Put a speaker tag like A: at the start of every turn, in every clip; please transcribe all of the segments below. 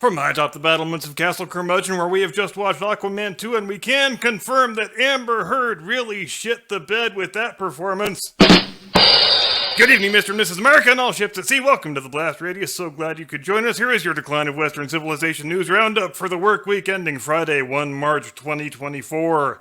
A: From atop the battlements of Castle Curmudgeon, where we have just watched Aquaman 2, and we can confirm that Amber Heard really shit the bed with that performance. Good evening, Mr. and Mrs. America, and all ships at sea. Welcome to the Blast Radius. So glad you could join us. Here is your Decline of Western Civilization News Roundup for the work week ending Friday, 1 March 2024.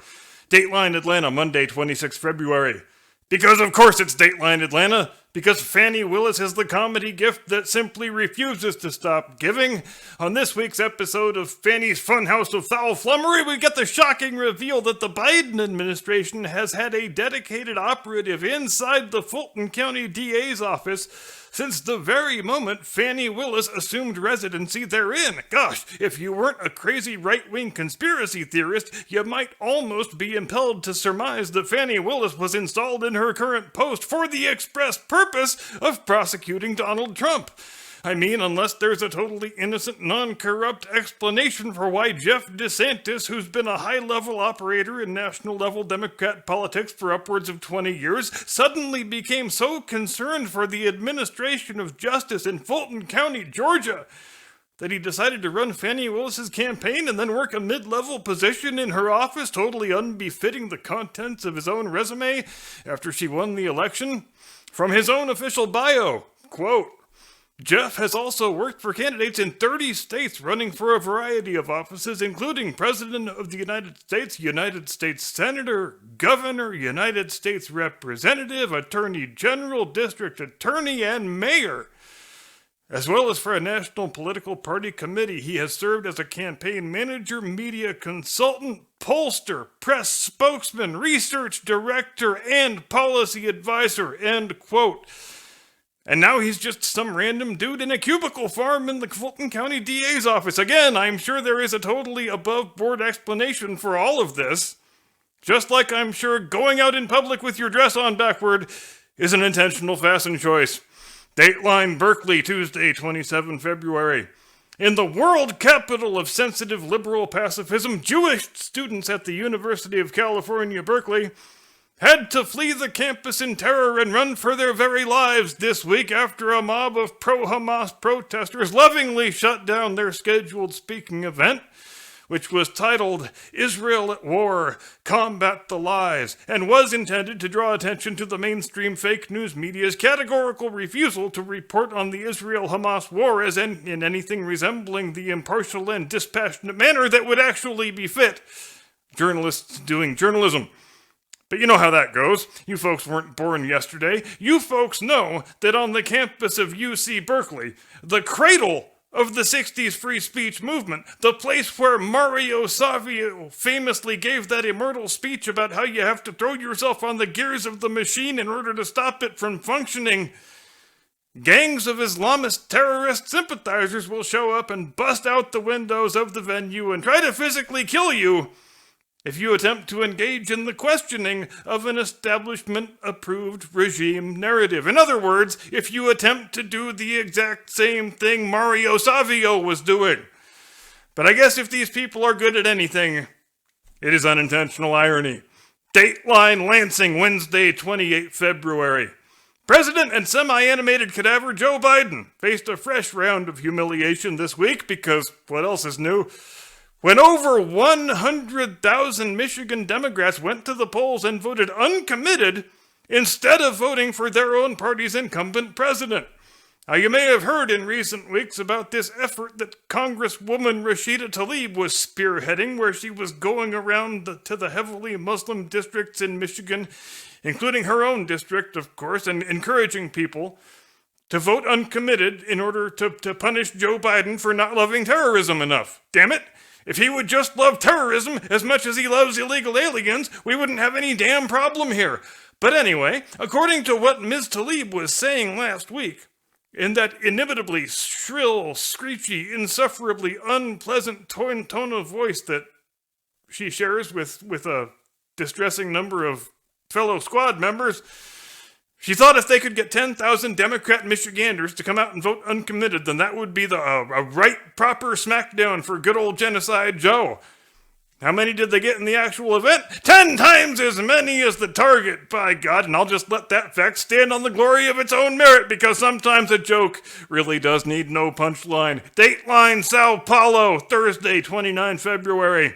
A: Dateline Atlanta, Monday, 26 February. Because of course it's Dateline Atlanta. Because Fannie Willis has the comedy gift that simply refuses to stop giving. On this week's episode of Fannie's Funhouse of Foul Flummery, we get the shocking reveal that the Biden administration has had a dedicated operative inside the Fulton County DA's office since the very moment Fannie Willis assumed residency therein. Gosh, if you weren't a crazy right-wing conspiracy theorist, you might almost be impelled to surmise that Fannie Willis was installed in her current post for the express purpose of prosecuting Donald Trump. I mean, unless there's a totally innocent, non-corrupt explanation for why Jeff DeSantis, who's been a high-level operator in national-level Democrat politics for upwards of 20 years, suddenly became so concerned for the administration of justice in Fulton County, Georgia, that he decided to run Fannie Willis's campaign and then work a mid-level position in her office, totally unbefitting the contents of his own resume after she won the election. From his own official bio, quote, Jeff has also worked for candidates in 30 states running for a variety of offices, including President of the United States Senator, Governor, United States Representative, Attorney General, District Attorney, and Mayor. As well as for a national political party committee, he has served as a campaign manager, media consultant, pollster, press spokesman, research director, and policy advisor, end quote. And now he's just some random dude in a cubicle farm in the Fulton County DA's office. Again, I'm sure there is a totally above-board explanation for all of this. Just like I'm sure going out in public with your dress on backward is an intentional fashion choice. Dateline Berkeley, Tuesday, 27 February. In the world capital of sensitive liberal pacifism, Jewish students at the University of California, Berkeley, had to flee the campus in terror and run for their very lives this week after a mob of pro-Hamas protesters lovingly shut down their scheduled speaking event, which was titled Israel at War, Combat the Lies, and was intended to draw attention to the mainstream fake news media's categorical refusal to report on the Israel-Hamas war as in anything resembling the impartial and dispassionate manner that would actually befit journalists doing journalism. But you know how that goes. You folks weren't born yesterday. You folks know that on the campus of UC Berkeley, the cradle of the 60s free speech movement, the place where Mario Savio famously gave that immortal speech about how you have to throw yourself on the gears of the machine in order to stop it from functioning, gangs of Islamist terrorist sympathizers will show up and bust out the windows of the venue and try to physically kill you if you attempt to engage in the questioning of an establishment-approved regime narrative. In other words, if you attempt to do the exact same thing Mario Savio was doing. But I guess if these people are good at anything, it is unintentional irony. Dateline Lansing, Wednesday, 28 February. President and semi-animated cadaver Joe Biden faced a fresh round of humiliation this week because what else is new? When over 100,000 Michigan Democrats went to the polls and voted uncommitted instead of voting for their own party's incumbent president. Now, you may have heard in recent weeks about this effort that Congresswoman Rashida Tlaib was spearheading, where she was going around to the heavily Muslim districts in Michigan, including her own district, of course, and encouraging people to vote uncommitted in order to punish Joe Biden for not loving terrorism enough. Damn it! If he would just love terrorism as much as he loves illegal aliens, we wouldn't have any damn problem here. But anyway, according to what Ms. Tlaib was saying last week, in that inimitably shrill, screechy, insufferably unpleasant tone of voice that she shares with a distressing number of fellow squad members, she thought if they could get 10,000 Democrat Michiganders to come out and vote uncommitted, then that would be a right proper smackdown for good old Genocide Joe. How many did they get in the actual event? 10 times as many as the target, by God, and I'll just let that fact stand on the glory of its own merit, because sometimes a joke really does need no punchline. Dateline, Sao Paulo, Thursday, 29 February.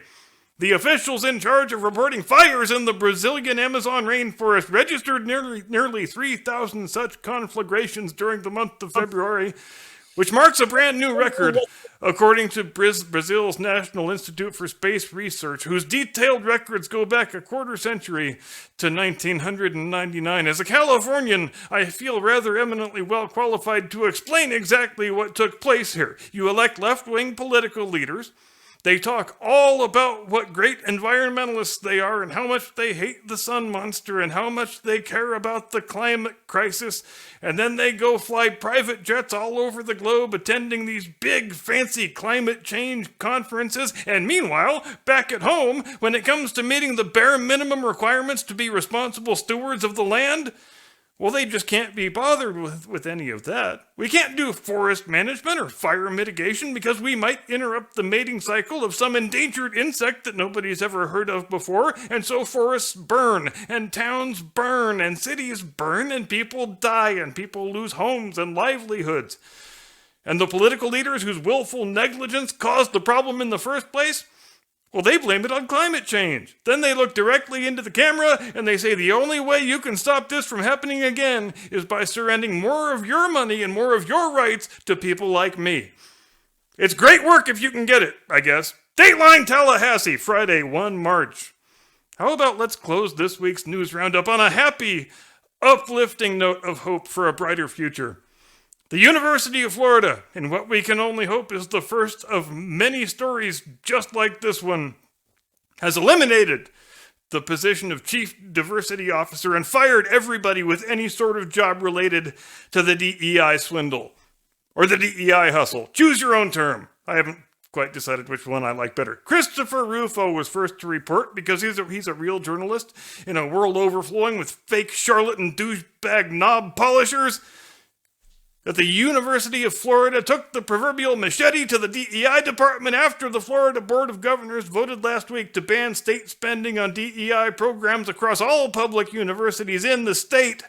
A: The officials in charge of reporting fires in the Brazilian Amazon rainforest registered nearly 3,000 such conflagrations during the month of February, which marks a brand new record, according to Brazil's National Institute for Space Research, whose detailed records go back a quarter century to 1999. As a Californian, I feel rather eminently well qualified to explain exactly what took place here. You elect left-wing political leaders. They talk all about what great environmentalists they are and how much they hate the sun monster and how much they care about the climate crisis. And then they go fly private jets all over the globe attending these big, fancy climate change conferences. And meanwhile, back at home, when it comes to meeting the bare minimum requirements to be responsible stewards of the land, well, they just can't be bothered with any of that. We can't do forest management or fire mitigation because we might interrupt the mating cycle of some endangered insect that nobody's ever heard of before, and so forests burn, and towns burn, and cities burn, and people die, and people lose homes and livelihoods. And the political leaders whose willful negligence caused the problem in the first place? Well, they blame it on climate change. Then they look directly into the camera and they say the only way you can stop this from happening again is by surrendering more of your money and more of your rights to people like me. It's great work if you can get it, I guess. Dateline Tallahassee, Friday, 1 March. How about let's close this week's news roundup on a happy, uplifting note of hope for a brighter future. The University of Florida, in what we can only hope is the first of many stories just like this one, has eliminated the position of Chief Diversity Officer and fired everybody with any sort of job related to the DEI swindle, or the DEI hustle. Choose your own term. I haven't quite decided which one I like better. Christopher Rufo was first to report because he's a real journalist in a world overflowing with fake charlatan douchebag knob polishers, that the University of Florida took the proverbial machete to the DEI department after the Florida Board of Governors voted last week to ban state spending on DEI programs across all public universities in the state,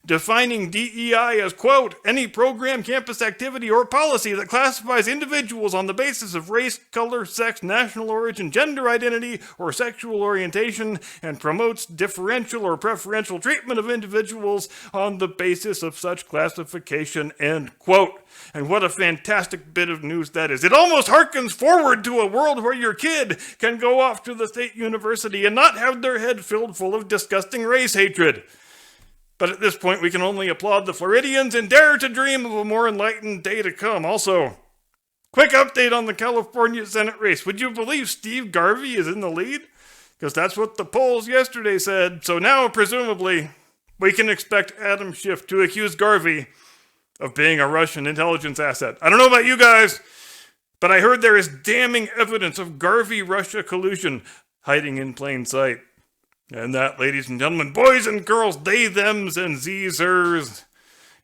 A: defining DEI as, quote, any program, campus activity, or policy that classifies individuals on the basis of race, color, sex, national origin, gender identity, or sexual orientation, and promotes differential or preferential treatment of individuals on the basis of such classification, end quote. And what a fantastic bit of news that is. It almost harkens forward to a world where your kid can go off to the state university and not have their head filled full of disgusting race hatred. But at this point, we can only applaud the Floridians and dare to dream of a more enlightened day to come. Also, quick update on the California Senate race. Would you believe Steve Garvey is in the lead? Because that's what the polls yesterday said. So now, presumably, we can expect Adam Schiff to accuse Garvey of being a Russian intelligence asset. I don't know about you guys, but I heard there is damning evidence of Garvey-Russia collusion hiding in plain sight. And that, ladies and gentlemen, boys and girls, they, thems, and zers,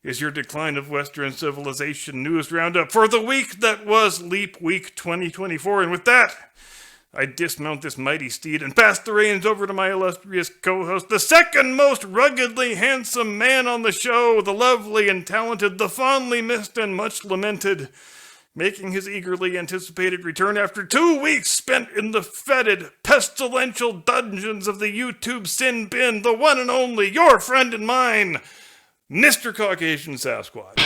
A: is your Decline of Western Civilization news roundup for the week that was Leap Week 2024. And with that, I dismount this mighty steed and pass the reins over to my illustrious co-host, the second most ruggedly handsome man on the show, the lovely and talented, the fondly missed and much lamented, making his eagerly anticipated return after 2 weeks spent in the fetid, pestilential dungeons of the YouTube sin bin, the one and only, your friend and mine, Mr. Caucasian Sasquatch.